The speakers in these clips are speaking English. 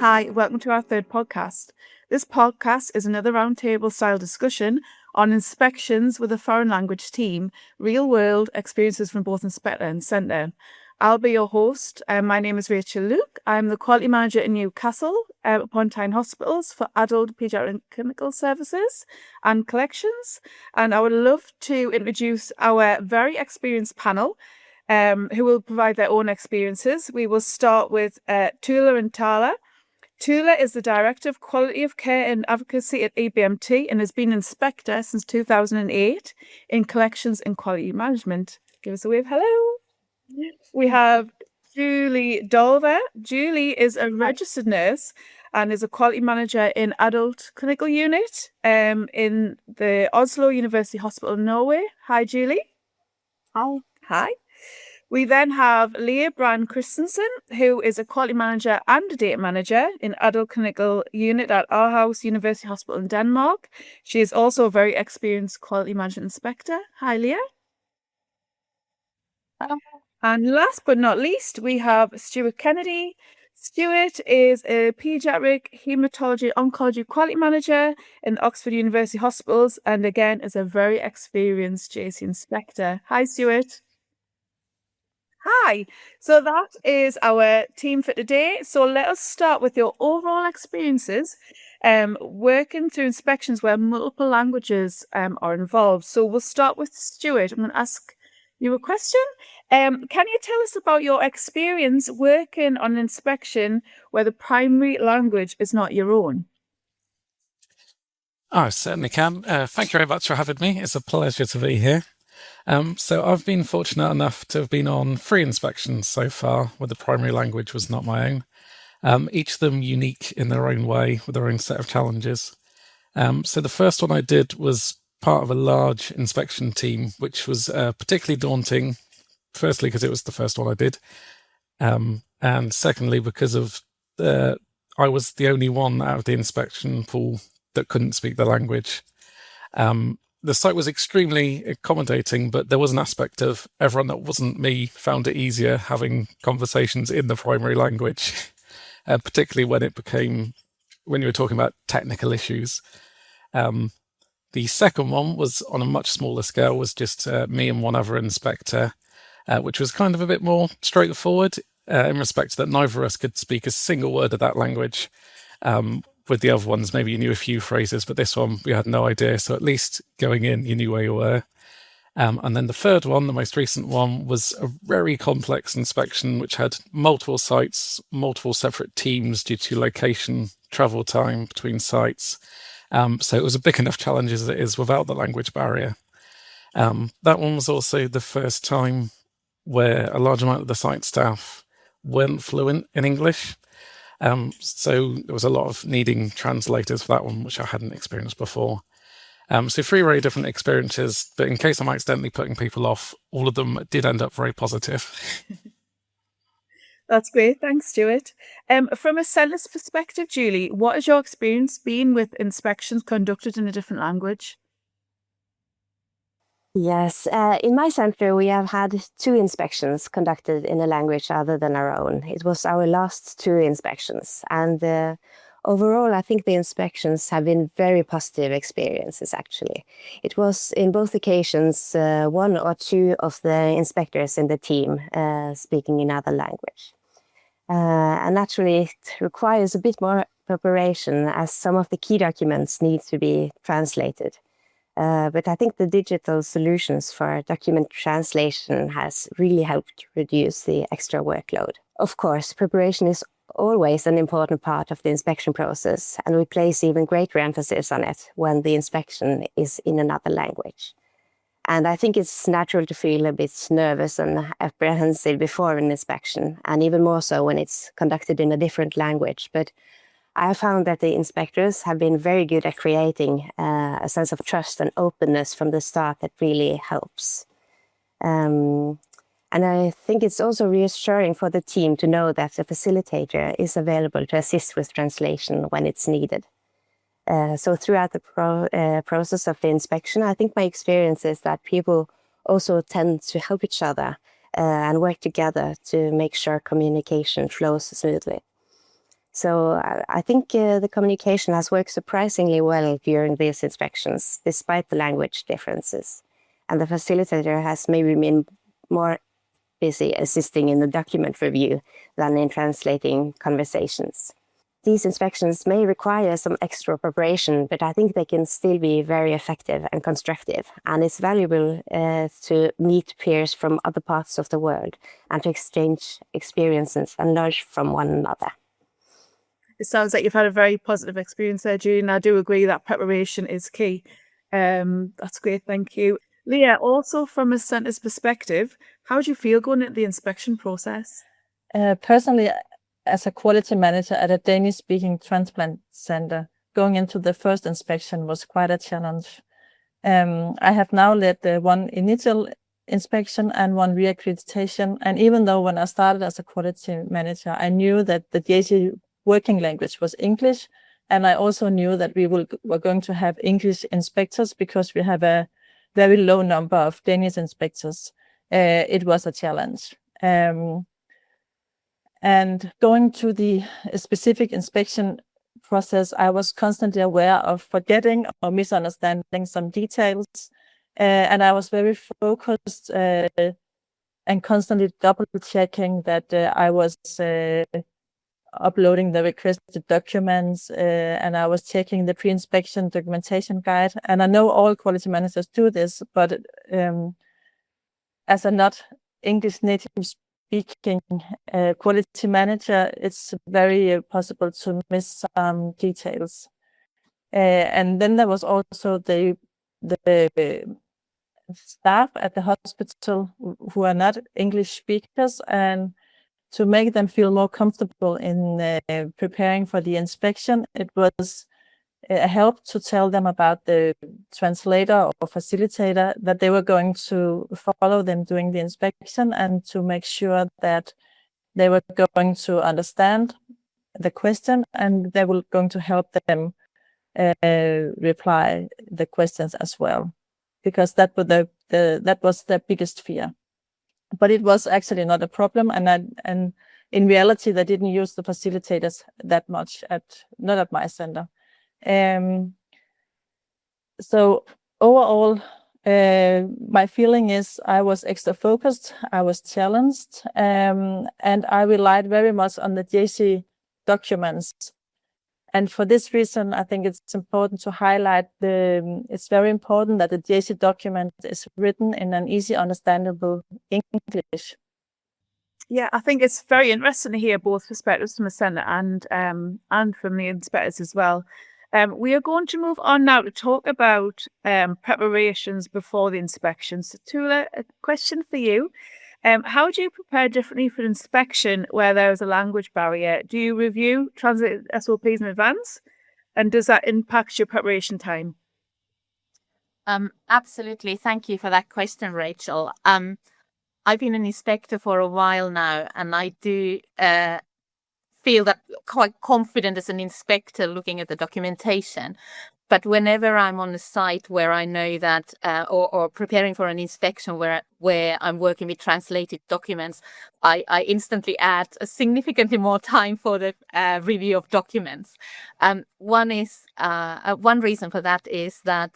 Hi, welcome to our third podcast. This podcast is another roundtable style discussion on inspections with a foreign language team, real world experiences from both inspector and centre. I'll be your host. My name is Rachel Luke. I'm the quality manager in Newcastle upon Tyne Hospitals for adult paediatric clinical services and collections. And I would love to introduce our very experienced panel who will provide their own experiences. We will start with Tula and Tala. Tula is the Director of Quality of Care and Advocacy at EBMT and has been inspector since 2008 in collections and quality management. Give us a wave. Hello. We have Julie Dolver. Julie is a registered nurse and is a quality manager in adult clinical unit in the Oslo University Hospital in Norway. Hi, Julie. Hi. Hi. We then have Leah Brand Christensen, who is a quality manager and a data manager in adult clinical unit at Aarhus University Hospital in Denmark. She is also a very experienced quality management inspector. Hi, Leah. Hello. And last but not least, we have Stuart Kennedy. Stuart is a paediatric hematology oncology quality manager in Oxford University Hospitals and again is a very experienced JC inspector. Hi, Stuart. Hi, so that is our team for today. So let us start with your overall experiences working through inspections where multiple languages are involved. So we'll start with Stuart. I'm going to ask you a question. Can you tell us about your experience working on an inspection where the primary language is not your own? I certainly can. Thank you very much for having me. It's a pleasure to be here. So I've been fortunate enough to have been on 3 inspections so far where the primary language was not my own, each of them unique in their own way with their own set of challenges. So the first one I did was part of a large inspection team, which was particularly daunting, firstly because it was the first one I did, and secondly because of I was the only one out of the inspection pool that couldn't speak the language. The site was extremely accommodating, but there was an aspect of everyone that wasn't me found it easier having conversations in the primary language, particularly when you were talking about technical issues. The second one was on a much smaller scale, was just me and one other inspector, which was kind of a bit more straightforward in respect that neither of us could speak a single word of that language. With the other ones, maybe you knew a few phrases, but this one, we had no idea. So at least going in, you knew where you were. And then the third one, the most recent one, was a very complex inspection, which had multiple sites, multiple separate teams due to location, travel time between sites. So it was a big enough challenge as it is without the language barrier. That one was also the first time where a large amount of the site staff weren't fluent in English. So there was a lot of needing translators for that one, which I hadn't experienced before. So 3 very different experiences, but in case I'm accidentally putting people off, all of them did end up very positive. That's great. Thanks, Stuart. From a centre's perspective, Julie, what has your experience been with inspections conducted in a different language? Yes, in my center, we have had 2 inspections conducted in a language other than our own. It was our last 2 inspections. And overall, I think the inspections have been very positive experiences, actually. It was, in both occasions, 1 or 2 of the inspectors in the team speaking another language. And naturally, it requires a bit more preparation as some of the key documents need to be translated. But I think the digital solutions for document translation has really helped reduce the extra workload. Of course, preparation is always an important part of the inspection process, and we place even greater emphasis on it when the inspection is in another language. And I think it's natural to feel a bit nervous and apprehensive before an inspection, and even more so when it's conducted in a different language. But I have found that the inspectors have been very good at creating a sense of trust and openness from the start that really helps. And I think it's also reassuring for the team to know that the facilitator is available to assist with translation when it's needed. So throughout the process of the inspection, I think my experience is that people also tend to help each other and work together to make sure communication flows smoothly. So I think the communication has worked surprisingly well during these inspections, despite the language differences. And the facilitator has maybe been more busy assisting in the document review than in translating conversations. These inspections may require some extra preparation, but I think they can still be very effective and constructive. And it's valuable to meet peers from other parts of the world and to exchange experiences and learn from one another. It sounds like you've had a very positive experience there, Julie, and I do agree that preparation is key. That's great, thank you. Leah, also from a centre's perspective, how do you feel going into the inspection process? Personally, as a quality manager at a Danish-speaking transplant center, going into the first inspection was quite a challenge. I have now led one initial inspection and one reaccreditation, and even though when I started as a quality manager, I knew that the JC working language was English, and I also knew that we were going to have English inspectors because we have a very low number of Danish inspectors. It was a challenge. And going to the specific inspection process, I was constantly aware of forgetting or misunderstanding some details. And I was very focused and constantly double checking that I was uploading the requested documents, and I was checking the pre-inspection documentation guide. And I know all quality managers do this, but as a not English native speaking quality manager, it's very possible to miss some details. And then there was also the staff at the hospital who are not English speakers, and to make them feel more comfortable in preparing for the inspection, it was a help to tell them about the translator or facilitator, that they were going to follow them during the inspection and to make sure that they were going to understand the question and they were going to help them reply the questions as well, because that was their biggest fear. But it was actually not a problem, and in reality, they didn't use the facilitators that much not at my center. So overall, my feeling is I was extra focused, I was challenged, and I relied very much on the JC documents. And for this reason, I think it's important to highlight it's very important that the JC document is written in an easy, understandable English. Yeah, I think it's very interesting to hear both perspectives from the centre and from the inspectors as well. We are going to move on now to talk about preparations before the inspection. So Tula, a question for you. How do you prepare differently for an inspection where there is a language barrier? Do you review translated SOPs in advance? And does that impact your preparation time? Absolutely. Thank you for that question, Rachel. I've been an inspector for a while now, and I do feel that quite confident as an inspector looking at the documentation. But whenever I'm on a site where I know that, or preparing for an inspection where I'm working with translated documents, I instantly add a significantly more time for the review of documents. One reason for that is that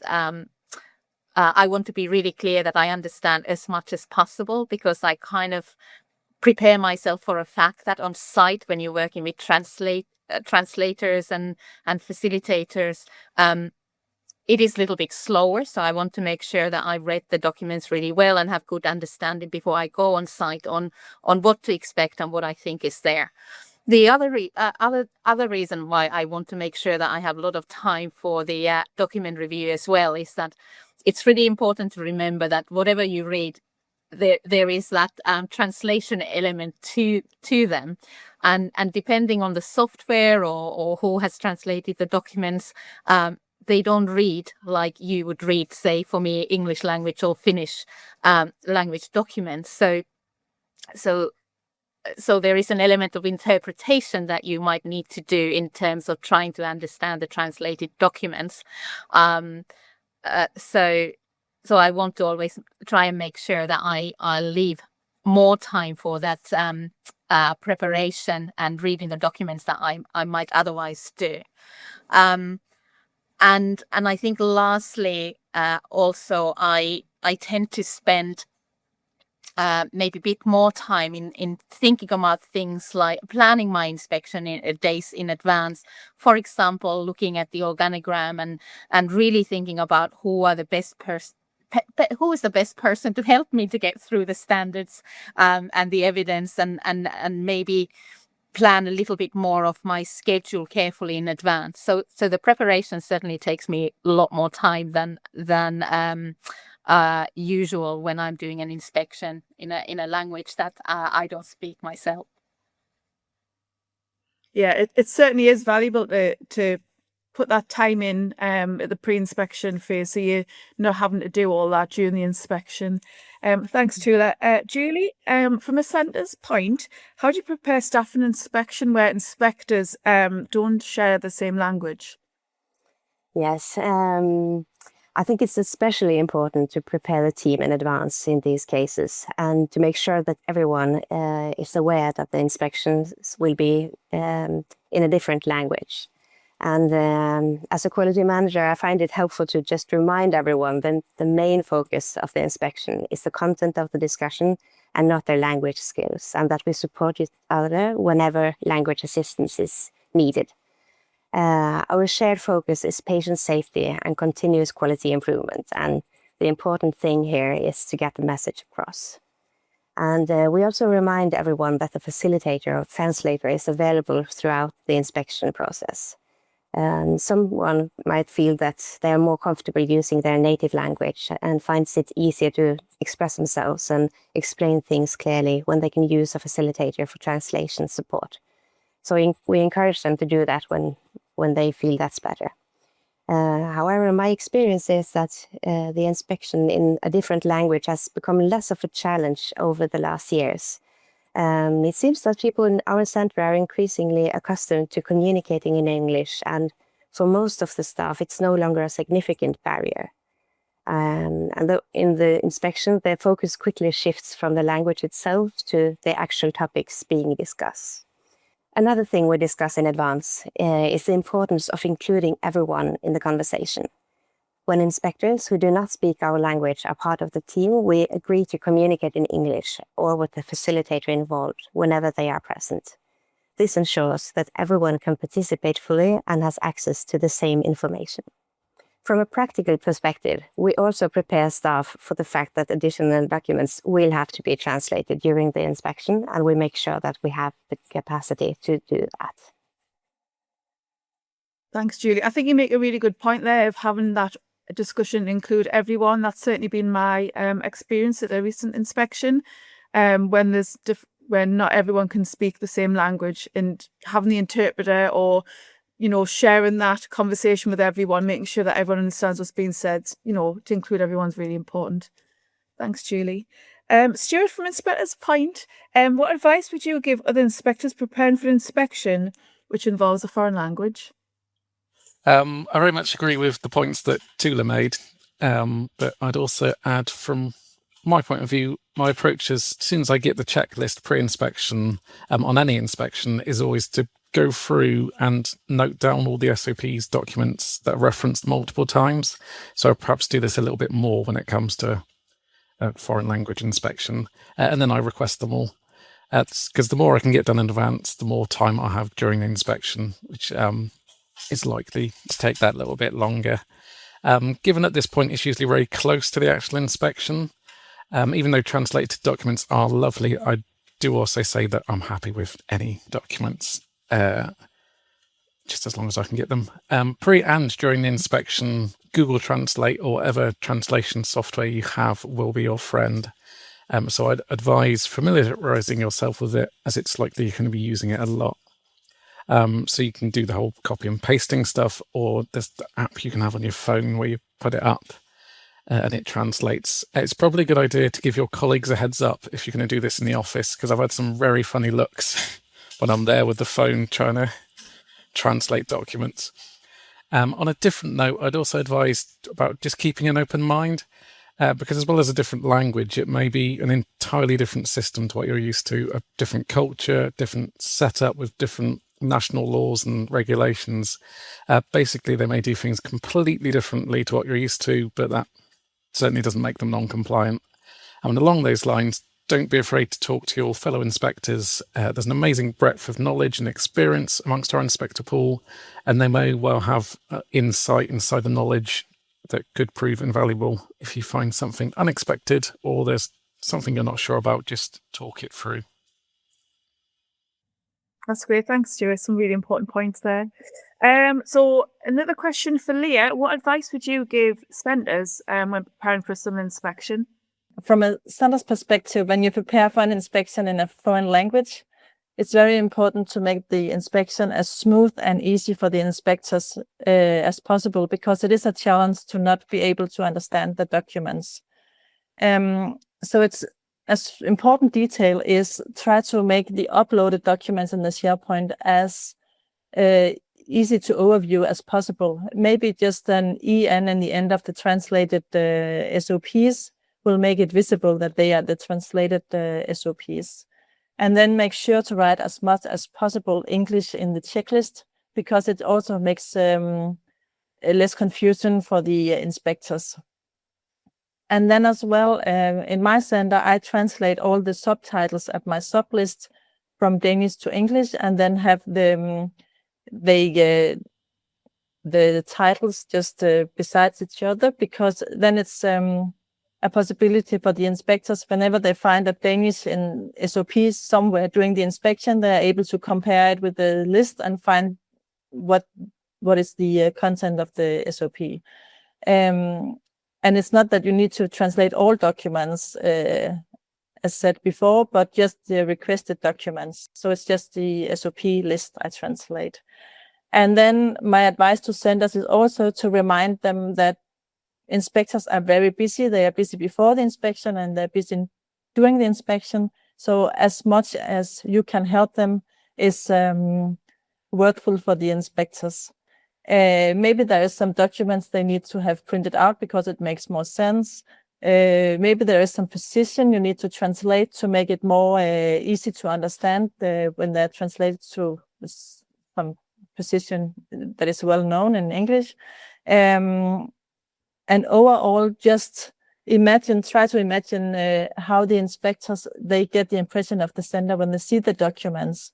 I want to be really clear that I understand as much as possible, because I kind of prepare myself for a fact that on site, when you're working with translators and facilitators, it is a little bit slower. So I want to make sure that I read the documents really well and have good understanding before I go on site on what to expect and what I think is there. The other reason why I want to make sure that I have a lot of time for the document review as well is that it's really important to remember that whatever you read, there is that translation element to them, and depending on the software or who has translated the documents, they don't read like you would read, say, for me, English language or Finnish language documents. So there is an element of interpretation that you might need to do in terms of trying to understand the translated documents. So I want to always try and make sure that I leave more time for that preparation and reading the documents that I might otherwise do. And I think lastly, also I tend to spend maybe a bit more time in thinking about things like planning my inspection days in advance. For example, looking at the organigram and really thinking about who is the best person to help me to get through the standards and the evidence, and maybe plan a little bit more of my schedule carefully in advance. So the preparation certainly takes me a lot more time than usual when I'm doing an inspection in a language that I don't speak myself. Yeah, it certainly is valuable to put that time in at the pre-inspection phase, so you're not having to do all that during the inspection. Thanks, Tula. Julie, from a centre's point, how do you prepare staff for an inspection where inspectors don't share the same language? Yes, I think it's especially important to prepare the team in advance in these cases and to make sure that everyone is aware that the inspections will be in a different language. And as a quality manager, I find it helpful to just remind everyone that the main focus of the inspection is the content of the discussion and not their language skills, and that we support each other whenever language assistance is needed. Our shared focus is patient safety and continuous quality improvement, and the important thing here is to get the message across. And we also remind everyone that the facilitator or translator is available throughout the inspection process. And someone might feel that they are more comfortable using their native language and finds it easier to express themselves and explain things clearly when they can use a facilitator for translation support. So we encourage them to do that when they feel that's better. However, my experience is that the inspection in a different language has become less of a challenge over the last years. It seems that people in our center are increasingly accustomed to communicating in English, and for most of the staff, it's no longer a significant barrier. In the inspection, the focus quickly shifts from the language itself to the actual topics being discussed. Another thing we discuss in advance is the importance of including everyone in the conversation. When inspectors who do not speak our language are part of the team, we agree to communicate in English or with the facilitator involved whenever they are present. This ensures that everyone can participate fully and has access to the same information. From a practical perspective, we also prepare staff for the fact that additional documents will have to be translated during the inspection, and we make sure that we have the capacity to do that. Thanks, Julie. I think you make a really good point there of having that discussion include everyone. That's certainly been my experience at a recent inspection, when when not everyone can speak the same language, and having the interpreter or sharing that conversation with everyone, making sure that everyone understands what's being said, to include everyone's really important. Thanks, Julie. Stuart, from inspector's point, what advice would you give other inspectors preparing for inspection which involves a foreign language? I very much agree with the points that Tula made, but I'd also add, from my point of view, my approach is, as soon as I get the checklist pre-inspection on any inspection, is always to go through and note down all the SOPs documents that are referenced multiple times. So I'll perhaps do this a little bit more when it comes to foreign language inspection, and then I request them all. Because the more I can get done in advance, the more time I have during the inspection, which is likely to take that little bit longer. Given at this point it's usually very close to the actual inspection, even though translated documents are lovely, I do also say that I'm happy with any documents, just as long as I can get them. Pre and during the inspection, Google Translate or whatever translation software you have will be your friend. So I'd advise familiarizing yourself with it, as it's likely you're going to be using it a lot. So you can do the whole copy and pasting stuff, or there's the app you can have on your phone where you put it up and it translates. It's probably a good idea to give your colleagues a heads up if you're going to do this in the office, because I've had some very funny looks when I'm there with the phone trying to translate documents. On a different note, I'd also advise about just keeping an open mind. because as well as a different language, it may be an entirely different system to what you're used to, a different culture, different setup with different national laws and regulations. Basically, they may do things completely differently to what you're used to, but that certainly doesn't make them non-compliant. And along those lines, don't be afraid to talk to your fellow inspectors. There's an amazing breadth of knowledge and experience amongst our inspector pool, and they may well have insight inside the knowledge that could prove invaluable. If you find something unexpected or there's something you're not sure about, just talk it through. That's great. Thanks, Stuart. Some really important points there. So another question for Leah. What advice would you give spenders when preparing for a summer inspection? From a standards perspective, when you prepare for an inspection in a foreign language, it's very important to make the inspection as smooth and easy for the inspectors as possible, because it is a challenge to not be able to understand the documents. So it's as important detail is try to make the uploaded documents in the SharePoint as easy to overview as possible. Maybe just an EN in the end of the translated SOPs will make it visible that they are the translated SOPs. And then make sure to write as much as possible English in the checklist, because it also makes less confusion for the inspectors. And then as well, in my center, I translate all the subtitles at my sublist from Danish to English, and then have the titles just besides each other, because then it's a possibility for the inspectors, whenever they find a Danish in SOPs somewhere during the inspection, they're able to compare it with the list and find what is the content of the SOP. And it's not that you need to translate all documents, as said before, but just the requested documents. So it's just the SOP list I translate. And then my advice to senders is also to remind them that inspectors are very busy. They are busy before the inspection and they're busy during the inspection. So as much as you can help them is worthful for the inspectors. Maybe there is some documents they need to have printed out because it makes more sense. Maybe there is some position you need to translate to make it more easy to understand when they're translated to some position that is well known in English. And overall, just try to imagine how the inspectors, they get the impression of the sender when they see the documents.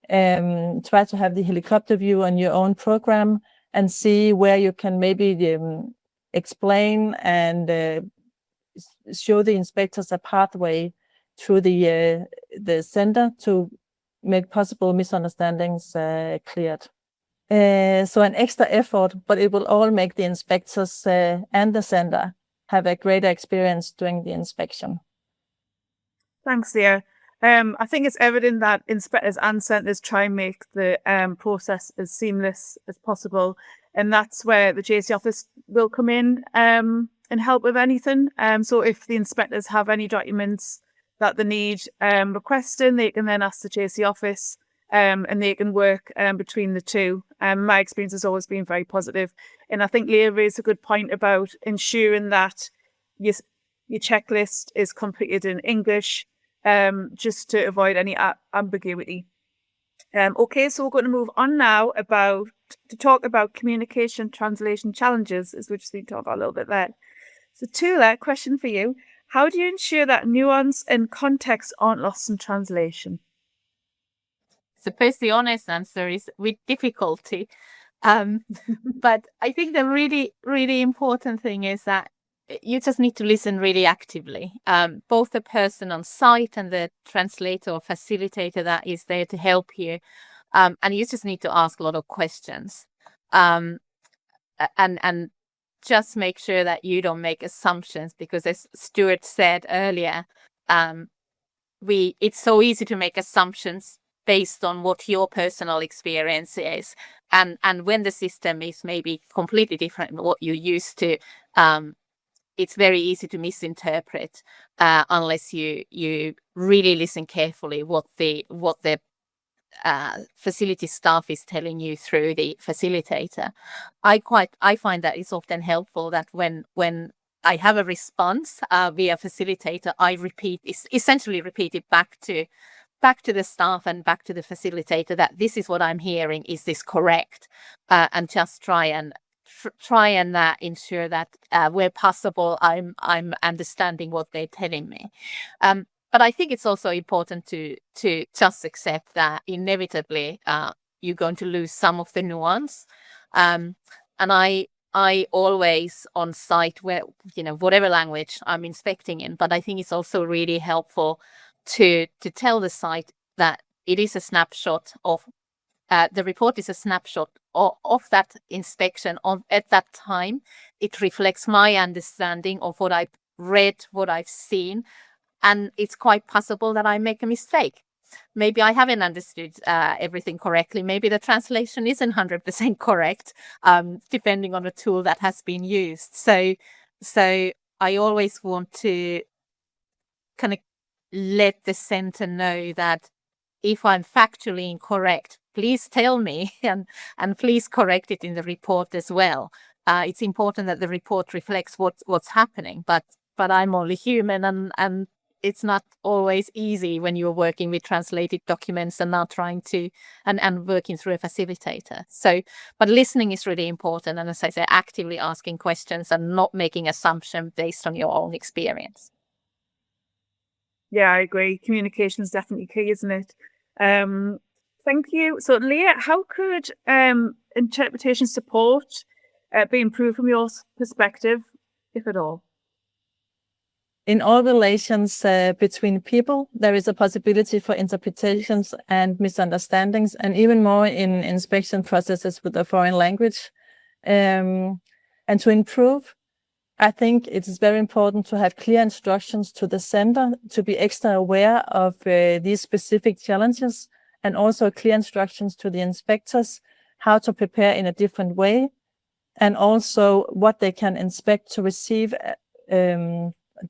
Try to have the helicopter view on your own program and see where you can maybe explain and show the inspectors a pathway through the sender to make possible misunderstandings cleared. So an extra effort, but it will all make the inspectors and the sender have a greater experience during the inspection. Thanks, Leah. I think it's evident that inspectors and centres try and make the process as seamless as possible, and that's where the JC office will come in and help with anything. So if the inspectors have any documents that they need requesting, they can then ask the JC office, and they can work between the two. My experience has always been very positive, and I think Leah raised a good point about ensuring that your checklist is completed in English, just to avoid any ambiguity. Okay, so we're going to move on now to talk about communication translation challenges, as we just need to talk about a little bit there. So Tula, question for you: how do you ensure that nuance and context aren't lost in translation? Suppose the honest answer is with difficulty. But I think the really, really important thing is that you just need to listen really actively. Both the person on site and the translator or facilitator that is there to help you. And you just need to ask a lot of questions. And just make sure that you don't make assumptions, because as Stuart said earlier, it's so easy to make assumptions based on what your personal experience is. And when the system is maybe completely different from what you're used to, it's very easy to misinterpret unless you really listen carefully what the facility staff is telling you through the facilitator. I find that it's often helpful that when I have a response via facilitator, I essentially repeat it back to the staff and back to the facilitator that this is what I'm hearing. Is this correct? And just try and ensure that where possible, I'm understanding what they're telling me. But I think it's also important to just accept that inevitably you're going to lose some of the nuance. And I always on site, where whatever language I'm inspecting in, but I think it's also really helpful to tell the site that it is a snapshot of the report is a snapshot of that inspection at that time. It reflects my understanding of what I've read, what I've seen, and it's quite possible that I make a mistake. Maybe I haven't understood everything correctly. Maybe the translation isn't 100% correct, depending on the tool that has been used. So I always want to kind of let the center know that if I'm factually incorrect, please tell me and please correct it in the report as well. It's important that the report reflects what's happening, but I'm only human, and it's not always easy when you're working with translated documents and now trying to and working through a facilitator. So, but listening is really important, and as I say, actively asking questions and not making assumptions based on your own experience. Yeah, I agree. Communication is definitely key, isn't it? Thank you. So, Leah, how could interpretation support be improved from your perspective, if at all? In all relations between people, there is a possibility for interpretations and misunderstandings, and even more in inspection processes with a foreign language. And to improve, I think it is very important to have clear instructions to the sender to be extra aware of these specific challenges, and also clear instructions to the inspectors how to prepare in a different way, and also what they can expect to receive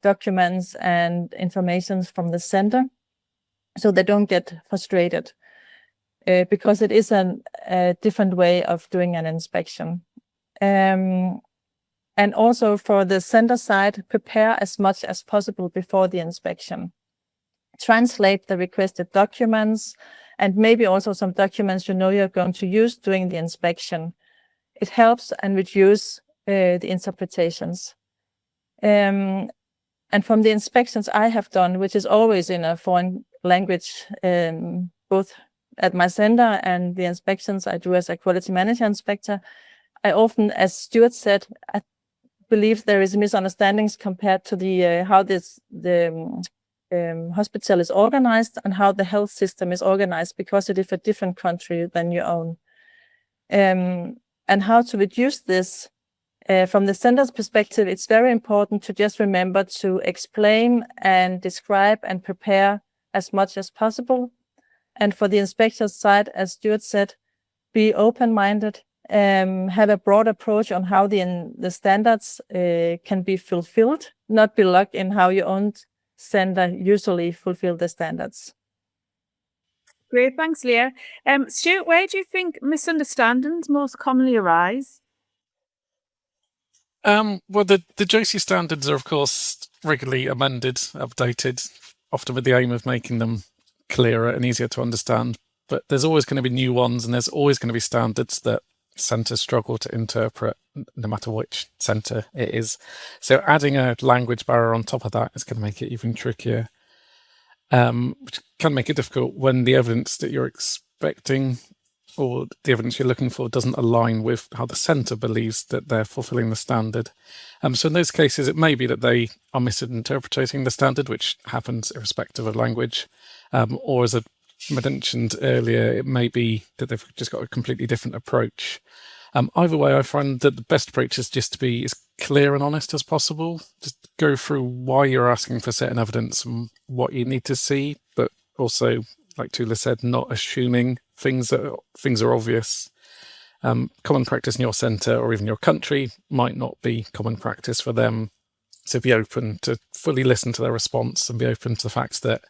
documents and information from the sender, so they don't get frustrated, because it is a different way of doing an inspection. And also for the sender side, prepare as much as possible before the inspection. Translate the requested documents, and maybe also some documents you're going to use during the inspection. It helps and reduce the interpretations. And from the inspections I have done, which is always in a foreign language, both at my center and the inspections I do as a quality manager inspector, I often, as Stuart said, I believe there is misunderstandings compared to the how the hospital is organized and how the health system is organized, because it is a different country than your own. And how to reduce this. From the sender's perspective, it's very important to just remember to explain and describe and prepare as much as possible. And for the inspector's side, as Stuart said, be open-minded, have a broad approach on how the standards can be fulfilled, not be locked in how your own sender usually fulfill the standards. Great, thanks, Leah. Stuart, where do you think misunderstandings most commonly arise? Well, the JC standards are, of course, regularly amended, updated, often with the aim of making them clearer and easier to understand. But there's always going to be new ones, and there's always going to be standards that centres struggle to interpret, no matter which centre it is. So adding a language barrier on top of that is going to make it even trickier, which can make it difficult when the evidence that you're expecting or the evidence you're looking for doesn't align with how the centre believes that they're fulfilling the standard. So in those cases, it may be that they are misinterpreting the standard, which happens irrespective of language, or as I mentioned earlier, it may be that they've just got a completely different approach. Either way, I find that the best approach is just to be as clear and honest as possible. Just go through why you're asking for certain evidence and what you need to see, but also, like Tula said, not assuming things are obvious. Common practice in your centre or even your country might not be common practice for them. So be open to fully listen to their response and be open to the fact that,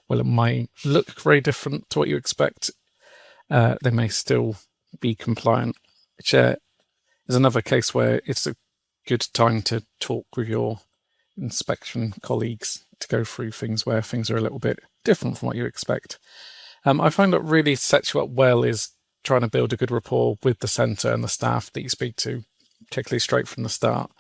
well, it might look very different to what you expect. They may still be compliant, which is another case where it's good time to talk with your inspection colleagues to go through things where things are a little bit different from what you expect. I find what really sets you up well is trying to build a good rapport with the centre and the staff that you speak to, particularly straight from the start.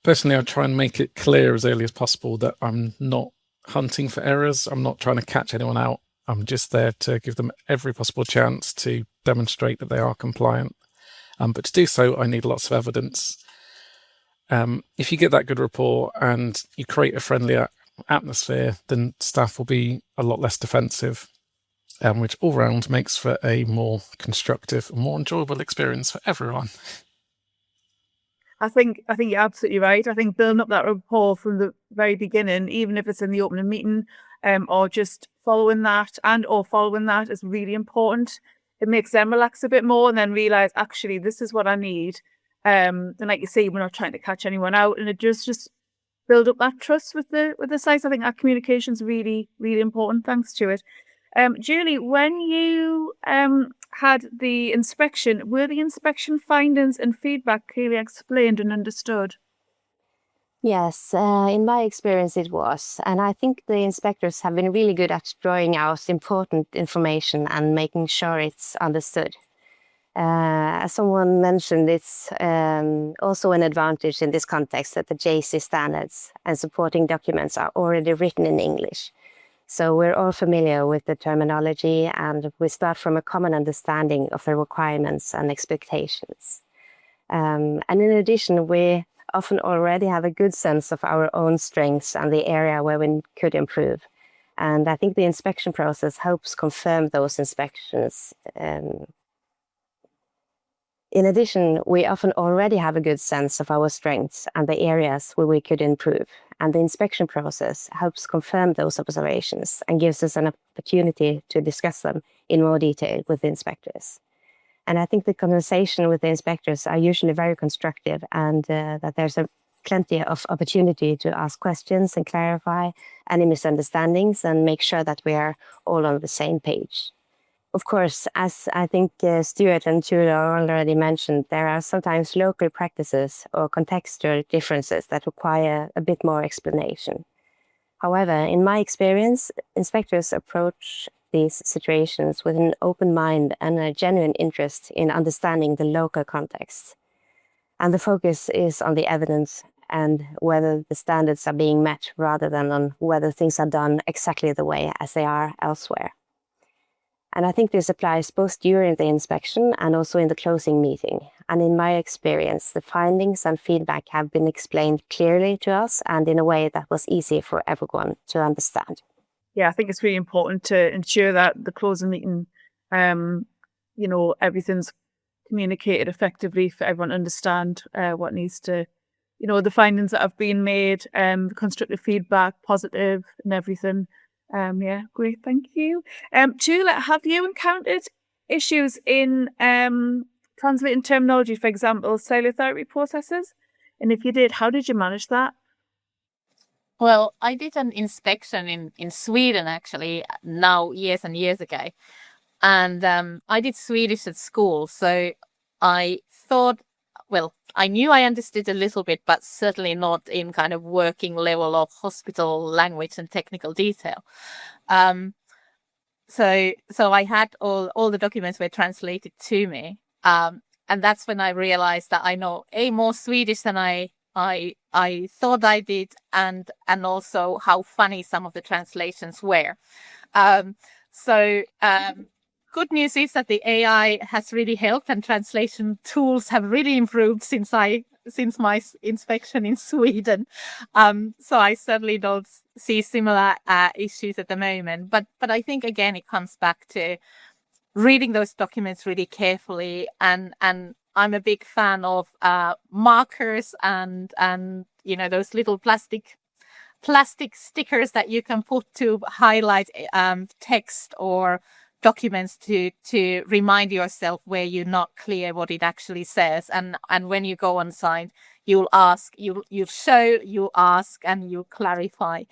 Personally, I try and make it clear as early as possible that I'm not hunting for errors. I'm not trying to catch anyone out. I'm just there to give them every possible chance to demonstrate that they are compliant. But to do so, I need lots of evidence. If you get that good rapport and you create a friendly atmosphere, then staff will be a lot less defensive, which all round makes for a more constructive, more enjoyable experience for everyone. I think you're absolutely right. I think building up that rapport from the very beginning, even if it's in the opening meeting, or just following that is really important. It makes them relax a bit more and then realize, actually, this is what I need. And like you say, we're not trying to catch anyone out, and it just build up that trust with the sites. I think our communication is really, really important. Thanks to it. Julie, when you had the inspection, were the inspection findings and feedback clearly explained and understood? Yes, in my experience it was. And I think the inspectors have been really good at drawing out important information and making sure it's understood. As someone mentioned, it's also an advantage in this context that the JC standards and supporting documents are already written in English. So we're all familiar with the terminology, and we start from a common understanding of the requirements and expectations. And in addition, we often already have a good sense of our own strengths and the area where we could improve. And I think the inspection process helps confirm those inspections. In addition, we often already have a good sense of our strengths and the areas where we could improve. And the inspection process helps confirm those observations and gives us an opportunity to discuss them in more detail with the inspectors. And I think the conversation with the inspectors are usually very constructive, and that there's plenty of opportunity to ask questions and clarify any misunderstandings and make sure that we are all on the same page. Of course, as I think Stuart and Julia already mentioned, there are sometimes local practices or contextual differences that require a bit more explanation. However, in my experience, inspectors approach these situations with an open mind and a genuine interest in understanding the local context. And the focus is on the evidence and whether the standards are being met rather than on whether things are done exactly the way as they are elsewhere. And I think this applies both during the inspection and also in the closing meeting. And in my experience, the findings and feedback have been explained clearly to us and in a way that was easy for everyone to understand. Yeah, I think it's really important to ensure that the closing meeting, everything's communicated effectively for everyone to understand what needs to, the findings that have been made, constructive feedback, positive and everything. Yeah, great, thank you. Julia, have you encountered issues in translating terminology, for example, cellular therapy processes? And if you did, how did you manage that? Well, I did an inspection in Sweden, actually, now years and years ago. And I did Swedish at school. So I thought, well, I knew I understood a little bit, but certainly not in kind of working level of hospital language and technical detail. So I had all the documents were translated to me. And that's when I realized that I know more Swedish than I thought I did, and also how funny some of the translations were. Good news is that the AI has really helped, and translation tools have really improved since my inspection in Sweden. So I certainly don't see similar issues at the moment. But I think again it comes back to reading those documents really carefully, and I'm a big fan of markers and those little plastic stickers that you can put to highlight text or documents to remind yourself where you're not clear what it actually says. And when you go on site, you'll ask, you'll show, you ask, and you clarify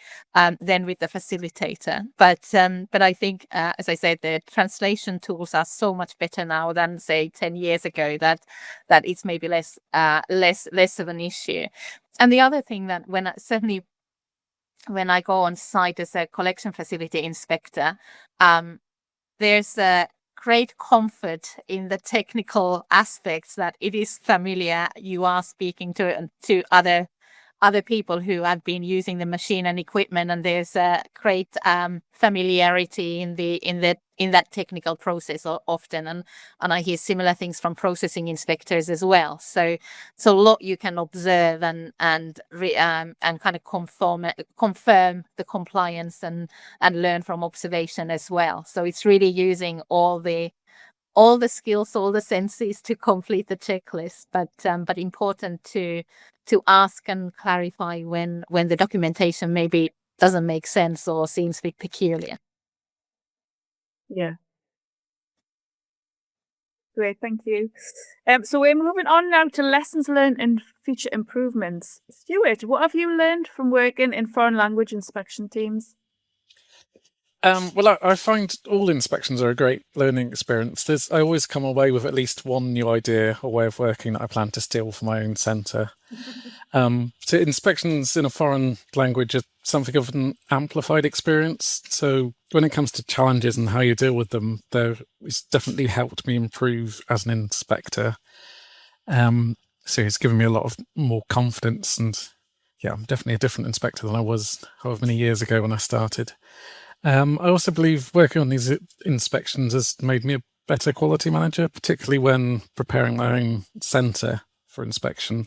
then with the facilitator. But I think, as I said, the translation tools are so much better now than, say, 10 years ago, that it's maybe less of an issue. And the other thing that certainly when I go on site as a collection facility inspector, there's a great comfort in the technical aspects, that it is familiar. You are speaking to other people who have been using the machine and equipment, and there's a great familiarity in that technical process often. And I hear similar things from processing inspectors as well. So a lot you can observe and kind of confirm the compliance and learn from observation as well. So it's really using all the skills, all the senses to complete the checklist, but important to ask and clarify when the documentation maybe doesn't make sense or seems a bit peculiar. Yeah. Great, thank you. So we're moving on now to lessons learned and future improvements. Stuart, what have you learned from working in foreign language inspection teams? Well, I find all inspections are a great learning experience. I always come away with at least one new idea or way of working that I plan to steal for my own centre. So inspections in a foreign language are something of an amplified experience. So when it comes to challenges and how you deal with them, it's definitely helped me improve as an inspector. So it's given me a lot of more confidence, and yeah, I'm definitely a different inspector than I was however many years ago when I started. I also believe working on these inspections has made me a better quality manager, particularly when preparing my own centre for inspection.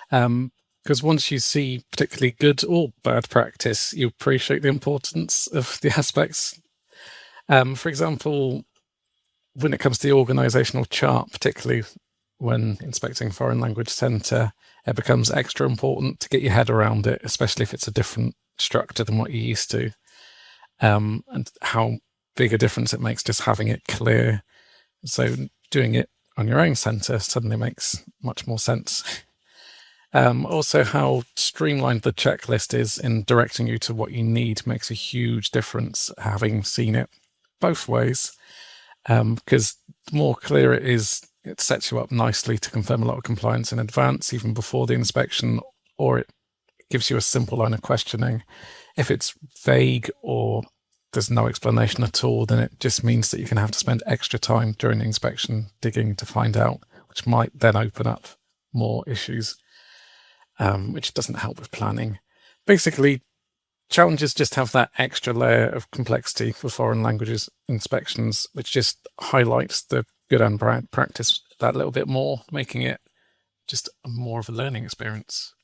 Because once you see particularly good or bad practice, you appreciate the importance of the aspects. For example, when it comes to the organisational chart, particularly when inspecting foreign language centre, it becomes extra important to get your head around it, especially if it's a different structure than what you're used to. And how big a difference it makes just having it clear. So doing it on your own centre suddenly makes much more sense. Also, how streamlined the checklist is in directing you to what you need makes a huge difference, having seen it both ways. Because the more clear it is, it sets you up nicely to confirm a lot of compliance in advance, even before the inspection, or it gives you a simple line of questioning. If it's vague or there's no explanation at all, then it just means that you're going to have to spend extra time during the inspection digging to find out, which might then open up more issues, which doesn't help with planning. Basically, challenges just have that extra layer of complexity for foreign languages inspections, which just highlights the good and bad practice that little bit more, making it just more of a learning experience.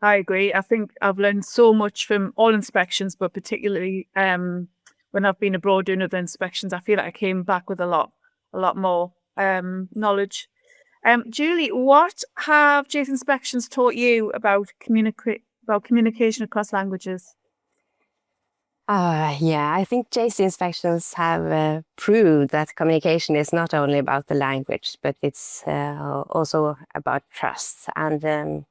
I agree. I think I've learned so much from all inspections, but particularly when I've been abroad doing other inspections, I feel like I came back with a lot more knowledge. Julie, what have JACE inspections taught you about communication across languages? Yeah, I think JACE inspections have proved that communication is not only about the language, but it's also about trust. And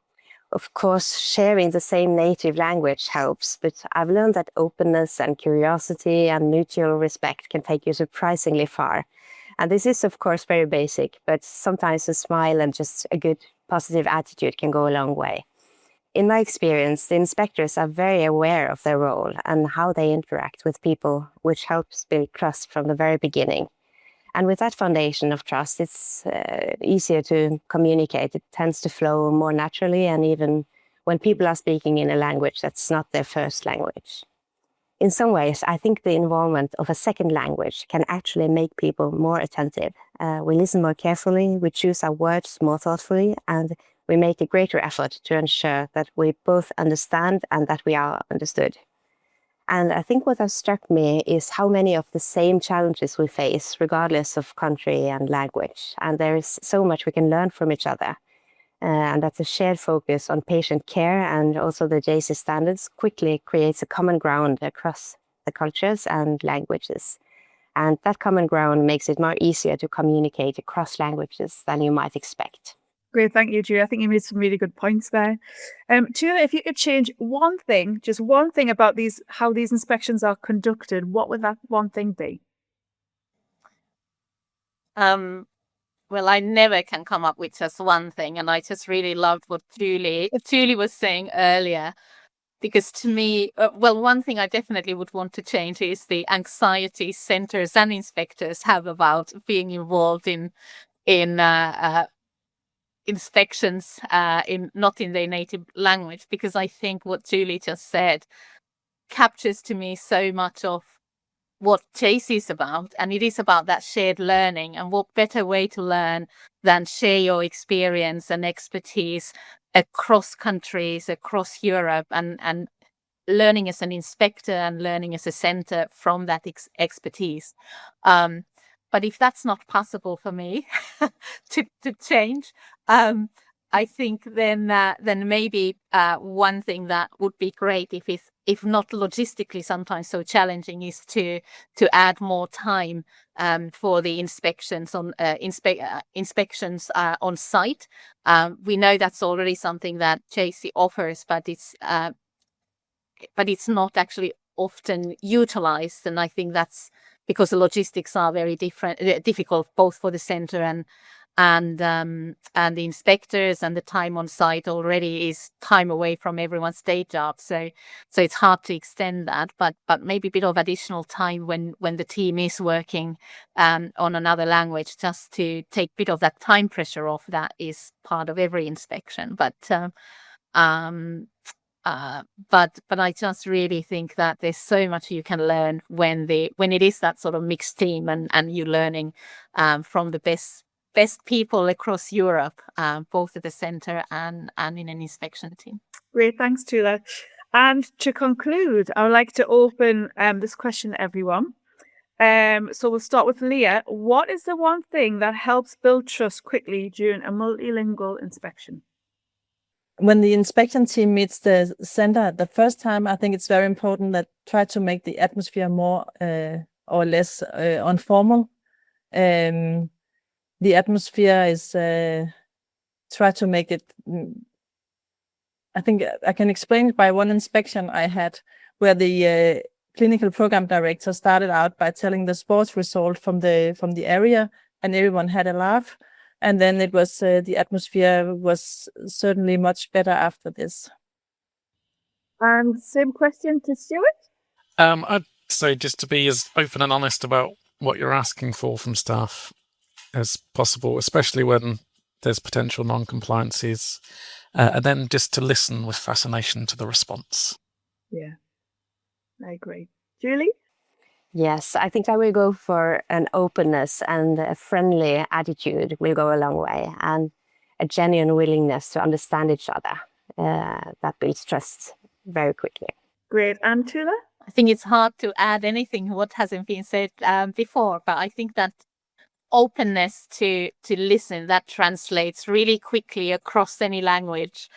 of course, sharing the same native language helps, but I've learned that openness and curiosity and mutual respect can take you surprisingly far. And this is, of course, very basic, but sometimes a smile and just a good positive attitude can go a long way. In my experience, the inspectors are very aware of their role and how they interact with people, which helps build trust from the very beginning. And with that foundation of trust, it's easier to communicate. It tends to flow more naturally, and even when people are speaking in a language that's not their first language. In some ways, I think the involvement of a second language can actually make people more attentive. We listen more carefully, we choose our words more thoughtfully, and we make a greater effort to ensure that we both understand and that we are understood. And I think what has struck me is how many of the same challenges we face, regardless of country and language. And there is so much we can learn from each other. And that the shared focus on patient care and also the JACE standards quickly creates a common ground across the cultures and languages. And that common ground makes it more easier to communicate across languages than you might expect. Great, thank you, Julie. I think you made some really good points there. Tula, if you could change one thing, just one thing about how these inspections are conducted, what would that one thing be? Well, I never can come up with just one thing, and I just really loved what Julie was saying earlier, because to me, one thing I definitely would want to change is the anxiety centers and inspectors have about being involved in inspections not in their native language, because I think what Julie just said captures to me so much of what Chase is about, and it is about that shared learning. And what better way to learn than share your experience and expertise across countries, across Europe, and learning as an inspector and learning as a center from that expertise. But if that's not possible for me to change, I think then maybe one thing that would be great, if not logistically sometimes so challenging, is to add more time for the inspections on site. We know that's already something that JC offers, but it's not actually often utilized, and I think that's because the logistics are very difficult, both for the center and the inspectors, and the time on site already is time away from everyone's day job. So it's hard to extend that, but maybe a bit of additional time when the team is working on another language, just to take a bit of that time pressure off. That is part of every inspection. But I just really think that there's so much you can learn when it is that sort of mixed team, and you're learning from the best people across Europe, both at the center and in an inspection team. Great, thanks, Tula. And to conclude, I would like to open this question to everyone. So we'll start with Leah. What is the one thing that helps build trust quickly during a multilingual inspection? When the inspection team meets the center the first time, I think it's very important that try to make the atmosphere more or less informal. The atmosphere is try to make it. I think I can explain it by one inspection I had, where the clinical program director started out by telling the sports result from the area, and everyone had a laugh. And then it was the atmosphere was certainly much better after this. And same question to Stuart. I'd say just to be as open and honest about what you're asking for from staff as possible, especially when there's potential non-compliances, and then just to listen with fascination to the response. Yeah, I agree. Julie? Yes, I think I will go for an openness, and a friendly attitude will go a long way, and a genuine willingness to understand each other. That builds trust very quickly. Great. And Tula? I think it's hard to add anything what hasn't been said before, but I think that openness to listen, that translates really quickly across any language,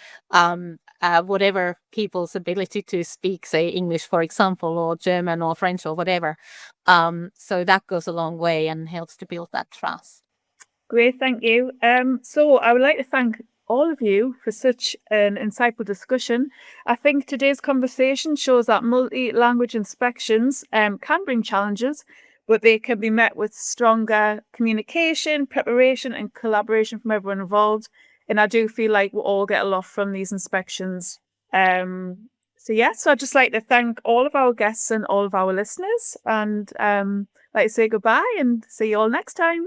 whatever people's ability to speak, say English, for example, or German or French or whatever. So that goes a long way and helps to build that trust. Great, thank you. So I would like to thank all of you for such an insightful discussion. I think today's conversation shows that multi-language inspections can bring challenges, but they can be met with stronger communication, preparation, and collaboration from everyone involved. And I do feel like we all get a lot from these inspections. So I'd just like to thank all of our guests and all of our listeners, and like to say goodbye and see you all next time.